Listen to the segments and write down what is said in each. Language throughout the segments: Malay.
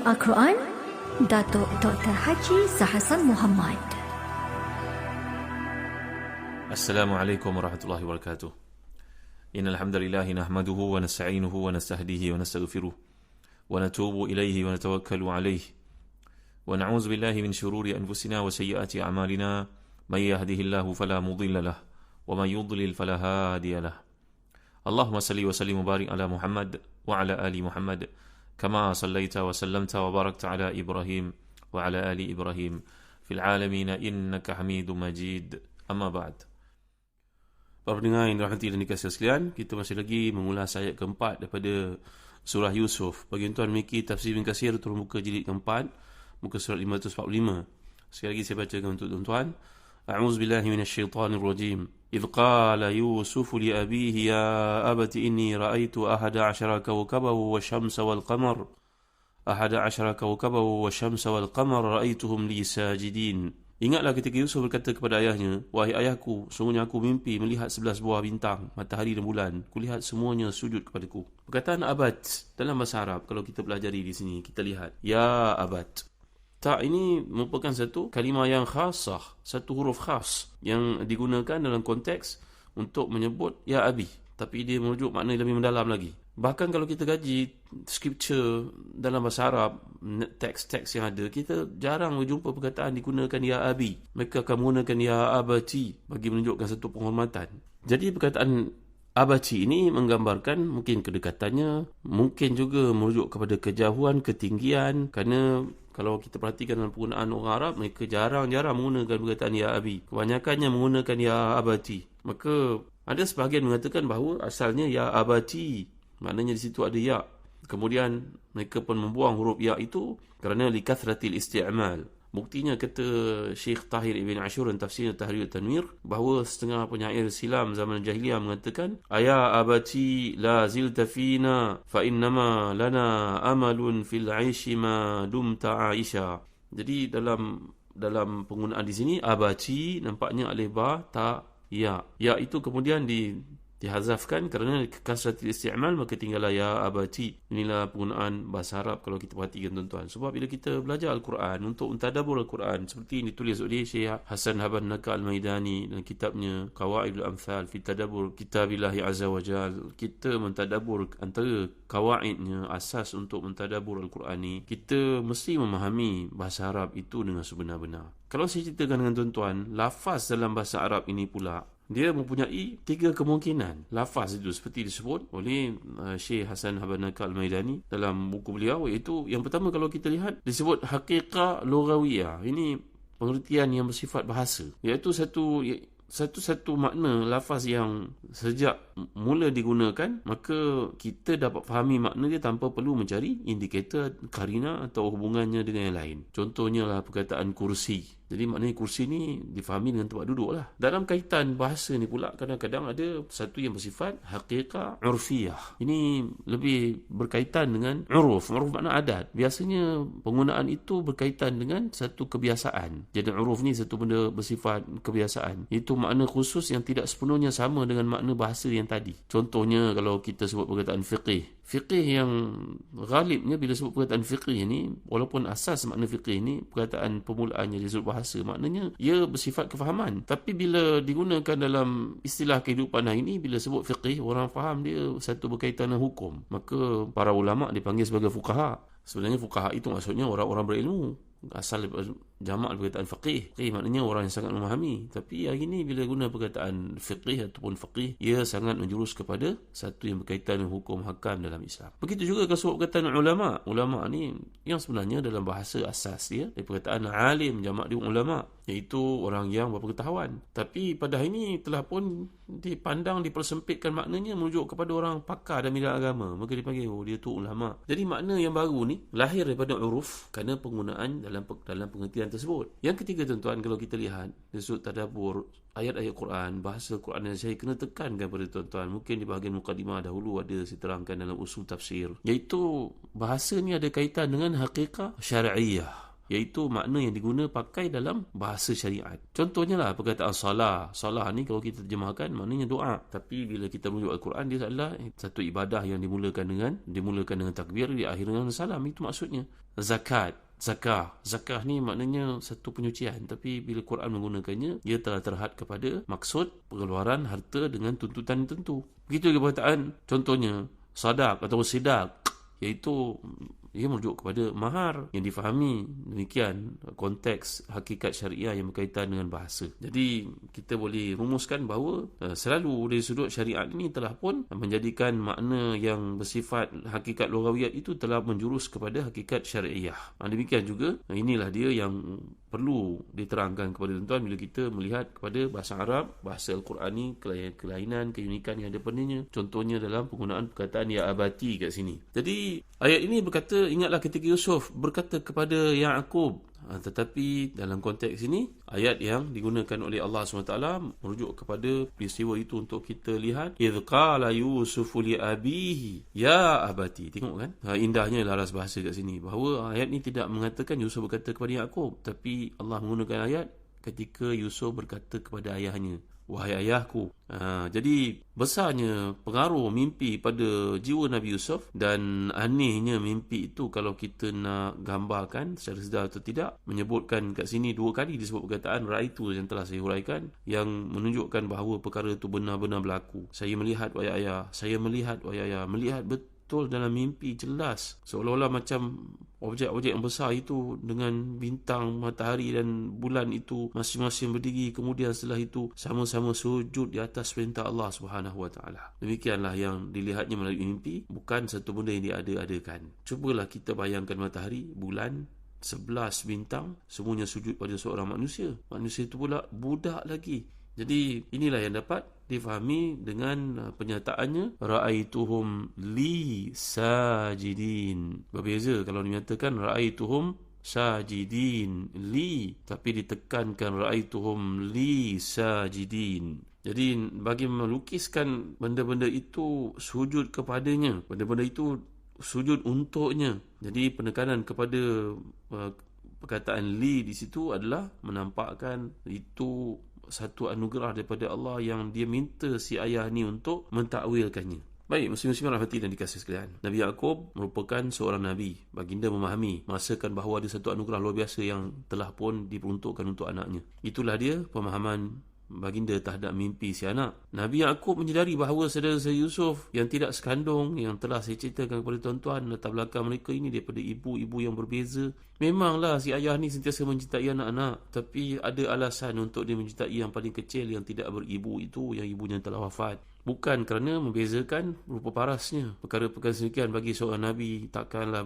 Al-Quran, Datuk Dr. Haji Zahasan Muhammad. Assalamualaikum warahmatullahi wabarakatuh. Innal hamdalillah nahmaduhu wa nasta'inuhu wa nastahdihi wa nastaghfiruh wa natubu ilayhi wa natawakkalu alayhi wa na'udzu billahi min shururi anfusina wa sayyiati a'malina may yahdihillahu fala mudilla lahu wa may yudlil fala hadiya lahu. Allahumma salli wa sallim wa barik ala Muhammad wa ala ali Muhammad kama sallaita wa sallamta wa barakta ala Ibrahim wa ala ali Ibrahim fil alamin innaka Hamidum Majid. Amma ba'd. Para pendengar yang dirahmati dan dikasihi sekalian, kita masih lagi mengulas ayat keempat daripada surah Yusuf. Bagi tuan memiliki tafsir Ibn Katsir, turun muka jilid keempat, muka surat 545. Sekali lagi saya bacakan untuk tuan-tuan. A'udzubillahi minasyaitanir rajim. إذ قال يوسف لأبيه يا أبت إني رأيت 11 كوكبا والشمس والقمر رأيتهم لي ساجدين. Ingatlah ketika Yusuf berkata kepada ayahnya, wahai ayahku, sungguhnya aku mimpi melihat 11 buah bintang, matahari dan bulan. Kulihat semuanya sujud kepadaku. Perkataan abad dalam bahasa Arab, kalau kita pelajari di sini, kita lihat ya abad. Ta ini merupakan satu kalimah yang khasah, satu huruf khas yang digunakan dalam konteks untuk menyebut ya abi, tapi dia merujuk makna lebih mendalam lagi. Bahkan kalau kita kaji scripture dalam bahasa Arab, teks-teks yang ada, kita jarang berjumpa perkataan digunakan ya abi. Mereka akan menggunakan ya abati bagi menunjukkan satu penghormatan. Jadi perkataan abati ini menggambarkan mungkin kedekatannya, mungkin juga merujuk kepada kejauhan, ketinggian. Kerana kalau kita perhatikan dalam penggunaan orang Arab, mereka jarang-jarang menggunakan perkataan ya abi. Kebanyakannya menggunakan ya abati. Maka ada sebahagian mengatakan bahawa asalnya ya abati, maknanya di situ ada ya. Kemudian mereka pun membuang huruf ya itu kerana likathratil isti'mal. Buktinya kata Syekh Tahir Ibn Ashur dan tafsir Tahrir Tanwir, bahawa setengah penyair silam zaman jahiliyah mengatakan aya abati la zilta fina fa innama lana amalun fil aishi ma dumta aisha. Jadi dalam penggunaan di sini abati nampaknya alif ba ta ya. Ya itu kemudian dihazafkan kerana kasratil isti'mal, maka tinggallah ya abati. Inilah penggunaan bahasa Arab kalau kita perhatikan tuan-tuan. Sebab bila kita belajar Al-Quran, untuk mentadabbur Al-Quran, seperti yang ditulis oleh Syekh Hasan Habannaka Al-Maidani dalam kitabnya Qawaidul Amthal fi Tadabbur Kitabillahi Azza wa Jal, kita mentadabbur antara kawaidnya, asas untuk mentadabbur Al-Quran ni, kita mesti memahami bahasa Arab itu dengan sebenar-benar. Kalau saya ceritakan dengan tuan-tuan, lafaz dalam bahasa Arab ini pula, dia mempunyai 3 kemungkinan. Lafaz itu seperti disebut oleh Syekh Hasan Habannaka Al-Maidani dalam buku beliau, iaitu yang pertama kalau kita lihat disebut haqiqah lughawiyah. Ini pengertian yang bersifat bahasa, iaitu satu makna lafaz yang sejak mula digunakan, maka kita dapat fahami makna dia tanpa perlu mencari indikator, karina atau hubungannya dengan yang lain. Contohnya lah perkataan kursi. Jadi maknanya kursi ni difahami dengan tempat duduk lah. Dalam kaitan bahasa ni pula, kadang-kadang ada satu yang bersifat haqiqah urfiyah. Ini lebih berkaitan dengan uruf. Uruf makna adat. Biasanya penggunaan itu berkaitan dengan satu kebiasaan. Jadi uruf ni satu benda bersifat kebiasaan. Itu makna khusus yang tidak sepenuhnya sama dengan makna bahasa yang tadi. Contohnya kalau kita sebut perkataan fiqih. Fiqih yang ghalibnya bila sebut perkataan fiqih ni, walaupun asas makna fiqih ni perkataan permulaannya disebut bahasa, maknanya ia bersifat kefahaman. Tapi bila digunakan dalam istilah kehidupan hari ini, bila sebut fiqih, orang faham dia satu berkaitan dengan hukum. Maka para ulama dipanggil sebagai fuqaha. Sebenarnya fuqaha itu maksudnya orang-orang berilmu. Asal jamak perkataan faqih. Faqih maknanya orang yang sangat memahami. Tapi hari ini bila guna perkataan fiqih ataupun faqih, ia sangat menjurus kepada satu yang berkaitan dengan hukum hakam dalam Islam. Begitu juga kalau sebut perkataan ulama. Ulama ni yang sebenarnya dalam bahasa asas dia dari perkataan alim, jamak dia ulama, iaitu orang yang berpengetahuan. Tapi pada hari ini telah pun dipandang, dipersempitkan maknanya merujuk kepada orang pakar dalam bidang agama. Maka dipanggil dia tu ulama. Jadi makna yang baru ni lahir daripada uruf kerana penggunaan dalam pengertian tersebut. Yang ketiga tuan-tuan, kalau kita lihat dari sudut tadabbur ayat-ayat Quran, bahasa Quran yang saya kena tekankan pada tuan-tuan, mungkin di bahagian mukadimah dahulu ada saya terangkan dalam usul tafsir, iaitu bahasa ni ada kaitan dengan haqiqah syar'iyah. iaitu makna yang diguna pakai dalam bahasa syariat. Contohnya lah perkataan salah. Salah ni kalau kita terjemahkan maknanya doa. Tapi bila kita merujuk Al-Quran, dia adalah satu ibadah yang dimulakan dengan takbir, diakhiri dengan salam. Itu maksudnya. Zakat, zakah ni maknanya satu penyucian, tapi bila Quran menggunakannya, ia telah terhad kepada maksud pengeluaran harta dengan tuntutan tertentu. Begitu juga perkataan contohnya sadak atau sidak, iaitu ia merujuk kepada mahar yang difahami. Demikian konteks hakikat syariah yang berkaitan dengan bahasa. Jadi kita boleh rumuskan bahawa selalu dari sudut syariat ini telah pun menjadikan makna yang bersifat hakikat lughawiyat itu telah menjurus kepada hakikat syariah. Demikian juga inilah dia yang perlu diterangkan kepada tuan-tuan bila kita melihat kepada bahasa Arab, bahasa Al-Quran ni, kelainan, keunikan yang ada padanya. Contohnya dalam penggunaan perkataan ya abati kat sini. Jadi ayat ini berkata, ingatlah ketika Yusuf berkata kepada Ya'qub. Tetapi dalam konteks ini, ayat yang digunakan oleh Allah SWT merujuk kepada peristiwa itu untuk kita lihat. إِذْ قَالَ يُوسُفُ لِأَبِيهِ يَا أَبَتِي. Tengok kan? Indahnya laras bahasa kat sini. Bahawa ayat ini tidak mengatakan Yusuf berkata kepada Ya'qub. Tapi Allah menggunakan ayat ketika Yusuf berkata kepada ayahnya, wahai ayahku. Jadi besarnya pengaruh mimpi pada jiwa Nabi Yusuf, dan anehnya mimpi itu kalau kita nak gambarkan secara sedar atau tidak, menyebutkan kat sini 2 kali disebut perkataan ra'aitu yang telah saya huraikan, yang menunjukkan bahawa perkara itu benar-benar berlaku. Saya melihat wahai ayah, saya melihat wahai ayah, melihat betul dalam mimpi jelas, seolah-olah macam objek-objek yang besar itu dengan bintang, matahari dan bulan itu masing-masing berdiri, kemudian setelah itu sama-sama sujud di atas perintah Allah Subhanahu Wa Taala. Demikianlah yang dilihatnya melalui mimpi, bukan satu benda yang diada-adakan. Cubalah kita bayangkan matahari, bulan, 11 bintang, semuanya sujud pada seorang manusia. Manusia itu pula budak lagi. Jadi inilah yang dapat difahami dengan pernyataannya ra'aituhum li sajidin. Berbeza kalau dinyatakan ra'aituhum sajidin li, tapi ditekankan ra'aituhum li sajidin. Jadi bagi melukiskan benda-benda itu sujud kepadanya, benda-benda itu sujud untuknya. Jadi penekanan kepada perkataan li di situ adalah menampakkan itu satu anugerah daripada Allah yang dia minta si ayah ni untuk mentakwilkannya. Baik, muslim-muslim rahmati dan dikasihi sekalian, Nabi Ya'qub merupakan seorang Nabi. Baginda memahami, merasakan bahawa ada satu anugerah luar biasa yang telah pun diperuntukkan untuk anaknya. Itulah dia pemahaman baginda terhadap mimpi si anak. Nabi Ya'qub menyedari bahawa saudara-saudara Yusuf yang tidak sekandung, yang telah saya ceritakan kepada tuan-tuan, latar belakang mereka ini daripada ibu-ibu yang berbeza. Memanglah si ayah ni sentiasa mencintai anak-anak, tapi ada alasan untuk dia mencintai yang paling kecil yang tidak beribu itu, yang ibunya telah wafat. Bukan kerana membezakan rupa parasnya. Perkara-perkara sedemikian bagi seorang Nabi, takkanlah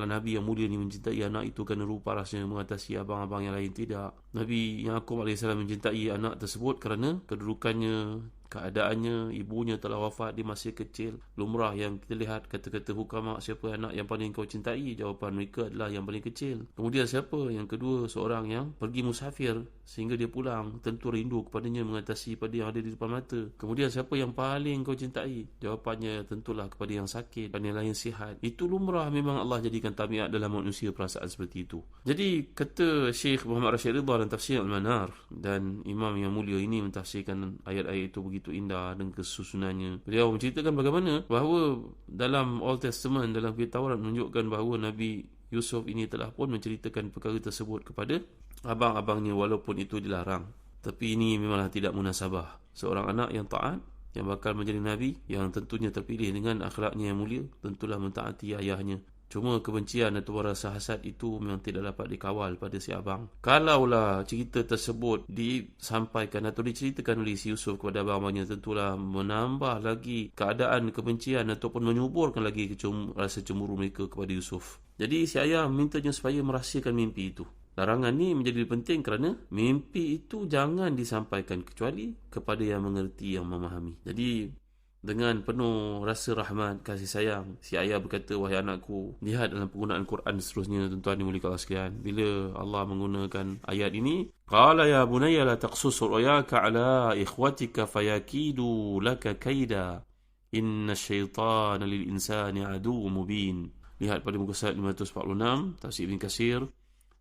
Nabi yang mulia ni mencintai anak itu kerana rupa parasnya mengatasi abang-abang yang lain. Tidak. Nabi Ya'qub AS mencintai anak tersebut kerana kedudukannya, keadaannya, ibunya telah wafat, dia masih kecil. Lumrah yang kita lihat kata-kata hukama, siapa anak yang paling kau cintai? Jawapan mereka adalah yang paling kecil. Kemudian siapa? Yang kedua, seorang yang pergi musafir sehingga dia pulang, tentu rindu kepadanya, mengatasi pada yang ada di depan mata. Kemudian siapa yang paling kau cintai? Jawapannya tentulah kepada yang sakit dan yang lain sihat. Itu lumrah, memang Allah jadikan tabiat dalam manusia perasaan seperti itu. Jadi kata Syekh Muhammad Rashid Ridha dalam tafsir Al-Manar, dan imam yang mulia ini mentafsirkan ayat-ayat itu begitu indah dan kesusunannya. Beliau menceritakan bagaimana bahawa dalam Old Testament, dalam kitab Taurat, menunjukkan bahawa Nabi Yusuf ini telah pun menceritakan perkara tersebut kepada abang-abangnya walaupun itu dilarang. Tapi ini memanglah tidak munasabah. Seorang anak yang taat, yang bakal menjadi Nabi, yang tentunya terpilih dengan akhlaknya yang mulia, tentulah mentaati ayahnya. Cuma kebencian atau rasa hasad itu memang tidak dapat dikawal pada si abang. Kalaulah cerita tersebut disampaikan atau diceritakan oleh si Yusuf kepada abang-abangnya, tentulah menambah lagi keadaan kebencian ataupun menyuburkan lagi rasa cemburu mereka kepada Yusuf. Jadi si ayah mintanya supaya merahsiakan mimpi itu. Larangan ni menjadi penting kerana mimpi itu jangan disampaikan kecuali kepada yang mengerti, yang memahami. Jadi dengan penuh rasa rahmat, kasih sayang, si ayah berkata, wahai anakku. Lihat dalam penggunaan Quran seterusnya, tuan-tuan dimuliakan Allah sekalian, bila Allah menggunakan ayat ini, qala ya bunayya la taqsus ru'yaka ala ikhwatika fayakidu laka kaida inna syaitana lil insani aduwwun mubin. Lihat pada muka surat 546, tafsir Ibn Katsir.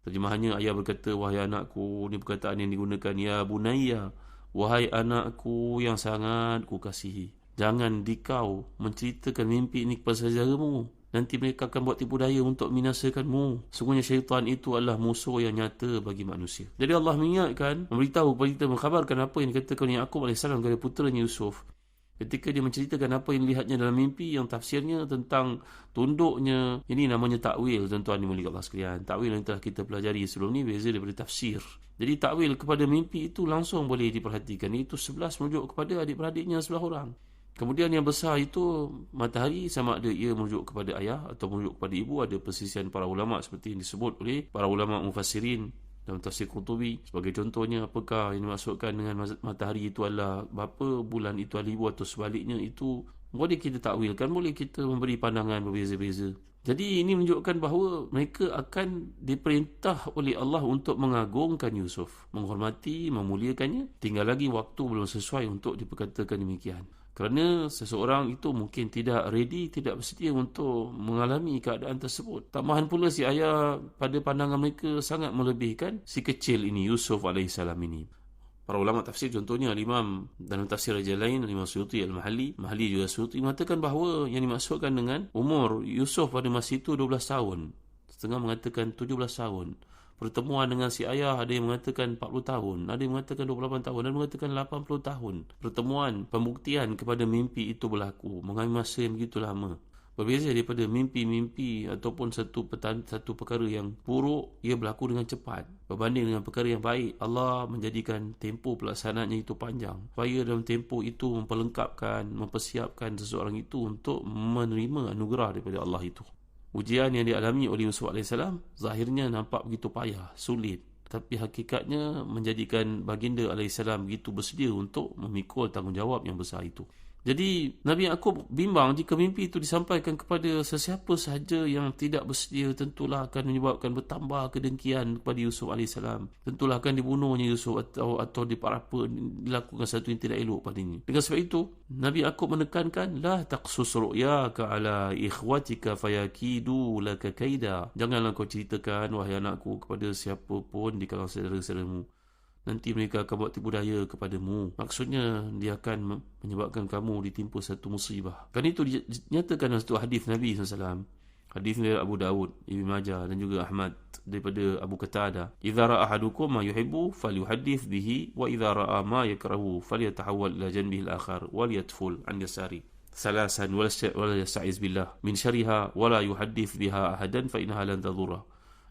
Terjemahannya, ayah berkata, wahai anakku, ini perkataan yang digunakan, ya bunayya, wahai anakku yang sangat ku kasihi, jangan dikau menceritakan mimpi ini kepada saudaramu. Nanti mereka akan buat tipu daya untuk membinasakanmu. Sungguhnya syaitan itu adalah musuh yang nyata bagi manusia. Jadi Allah mengingatkan, memberitahu kepada kita, mengkhabarkan apa yang dikatakan Yaqub AS kepada puteranya Yusuf. Ketika dia menceritakan apa yang dilihatnya dalam mimpi, yang tafsirnya tentang tunduknya. Ini namanya takwil, tuan-tuan dimulai Allah sekalian. Takwil yang telah kita pelajari sebelum ni beza daripada tafsir. Jadi takwil kepada mimpi itu langsung boleh diperhatikan. Itu 11 merujuk kepada adik-beradiknya 11 orang. Kemudian yang besar itu matahari, sama ada ia merujuk kepada ayah atau merujuk kepada ibu. Ada persisian para ulama seperti yang disebut oleh para ulama mufassirin dalam tafsir Qurtubi. Sebagai contohnya, apakah yang dimaksudkan dengan matahari itu adalah bapa, bulan itu adalah ibu, atau sebaliknya, itu boleh kita takwilkan, boleh kita memberi pandangan berbeza-beza. Jadi ini menunjukkan bahawa mereka akan diperintah oleh Allah untuk mengagungkan Yusuf, menghormati, memuliakannya. Tinggal lagi waktu belum sesuai untuk diperkatakan demikian. Kerana seseorang itu mungkin tidak ready, tidak bersedia untuk mengalami keadaan tersebut. Tambahan pula si ayah pada pandangan mereka sangat melebihkan si kecil ini, Yusuf AS ini. Para ulama tafsir, contohnya Imam dalam tafsir raja lain, Imam Suyuti Al-Mahalli juga Suyuti, mengatakan bahawa yang dimaksudkan dengan umur Yusuf pada masa itu 12 tahun. Setengah mengatakan 17 tahun. Pertemuan dengan si ayah, ada yang mengatakan 40 tahun, ada yang mengatakan 28 tahun, ada yang mengatakan 80 tahun. Pertemuan, pembuktian kepada mimpi itu berlaku mengambil masa yang begitu lama. Berbeza daripada mimpi-mimpi ataupun satu perkara yang buruk, ia berlaku dengan cepat. Berbanding dengan perkara yang baik, Allah menjadikan tempoh pelaksanaannya itu panjang. Supaya dalam tempoh itu memperlengkapkan, mempersiapkan seseorang itu untuk menerima anugerah daripada Allah itu. Ujian yang dialami oleh Yusuf AS zahirnya nampak begitu payah, sulit. Tapi hakikatnya menjadikan baginda AS begitu bersedia untuk memikul tanggungjawab yang besar itu. Jadi Nabi Yaqub bimbang jika mimpi itu disampaikan kepada sesiapa sahaja yang tidak bersedia, tentulah akan menyebabkan bertambah kedengkian kepada Yusuf AS. Tentulah akan dibunuhnya Yusuf atau dilakukan sesuatu yang tidak elok padanya. Dengan sebab itu Nabi Yaqub menekankan, la taqsus ru'yaka ala ikhwatika fayakidu laka kaida. Janganlah kau ceritakan, wahai anakku, kepada siapa pun di kalangan saudara-saudaramu. Nanti mereka akan buat tipu daya kepadamu. Maksudnya, dia akan menyebabkan kamu ditimpa satu musibah. Kan itu dinyatakan dalam satu hadis Nabi SAW. Hadis dari Abu Dawud, Ibn Majah dan juga Ahmad daripada Abu Qatadah. Idza ra'a ahadukum ma yuhibbu falyuhaddith bihi, wa idza ra'a ma yakrahu falyatahawwal ila janbihi al-akhar walyatful an yasari. Salasan wala yasta'iz billah min syarriha wala yuhaddith biha ahadan fa innaha lan tadhurra.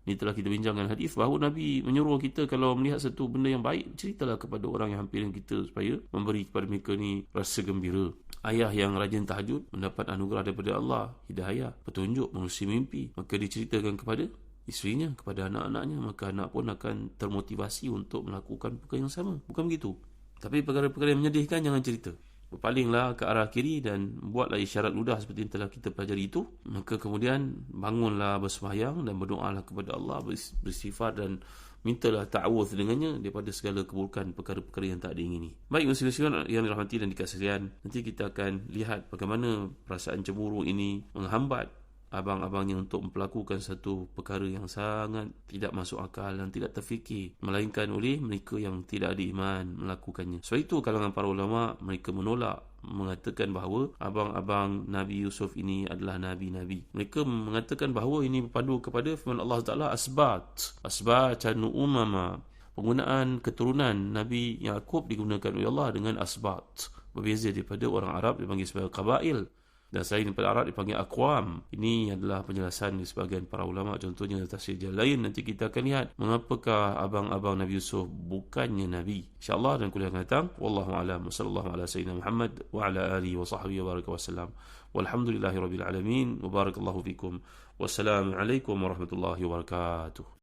Ini telah kita bincangkan hadis bahawa Nabi menyuruh kita kalau melihat satu benda yang baik, ceritalah kepada orang yang hampir dengan kita supaya memberi kepada mereka ni rasa gembira. Ayah yang rajin tahajud mendapat anugerah daripada Allah, hidayah, petunjuk, menerusi mimpi. Maka diceritakan kepada isterinya, kepada anak-anaknya, maka anak pun akan termotivasi untuk melakukan perkara yang sama. Bukan begitu. Tapi perkara-perkara yang menyedihkan jangan cerita. Berpalinglah ke arah kiri dan buatlah isyarat ludah seperti yang telah kita pelajari itu. Maka kemudian bangunlah bersembahyang dan berdoalah kepada Allah, beristighfar dan mintalah ta'awudz dengannya daripada segala keburukan perkara-perkara yang tak diingini. Baik muslim-muslimin yang dirahmati dan dikasihi, nanti kita akan lihat bagaimana perasaan cemburu ini menghambat abang-abangnya untuk melakukan satu perkara yang sangat tidak masuk akal dan tidak terfikir, melainkan oleh mereka yang tidak ada iman melakukannya. Sebab itu kalangan para ulama mereka menolak, mengatakan bahawa abang-abang Nabi Yusuf ini adalah Nabi-Nabi. Mereka mengatakan bahawa ini berpandu kepada firman Allah Ta'ala, asbatan umama. Penggunaan keturunan Nabi Yaqub digunakan oleh Allah dengan asbat. Berbeza daripada orang Arab dipanggil sebagai qabail. Dan selain daripada Arab dipanggil aqwam. Ini adalah penjelasan di sebahagian para ulama. Contohnya tafsir lain nanti kita akan lihat mengapakah abang-abang Nabi Yusuf bukannya Nabi. InsyaAllah dan kuliah akan datang. Wallahu a'lam. Sallallahu ala sayyidina Muhammad wa ala alihi wa sahbihi wa baraka wa sallam. Walhamdulillahi rabbil alamin. Wa barakallahu fikum. Wassalamualaikum warahmatullahi wabarakatuh.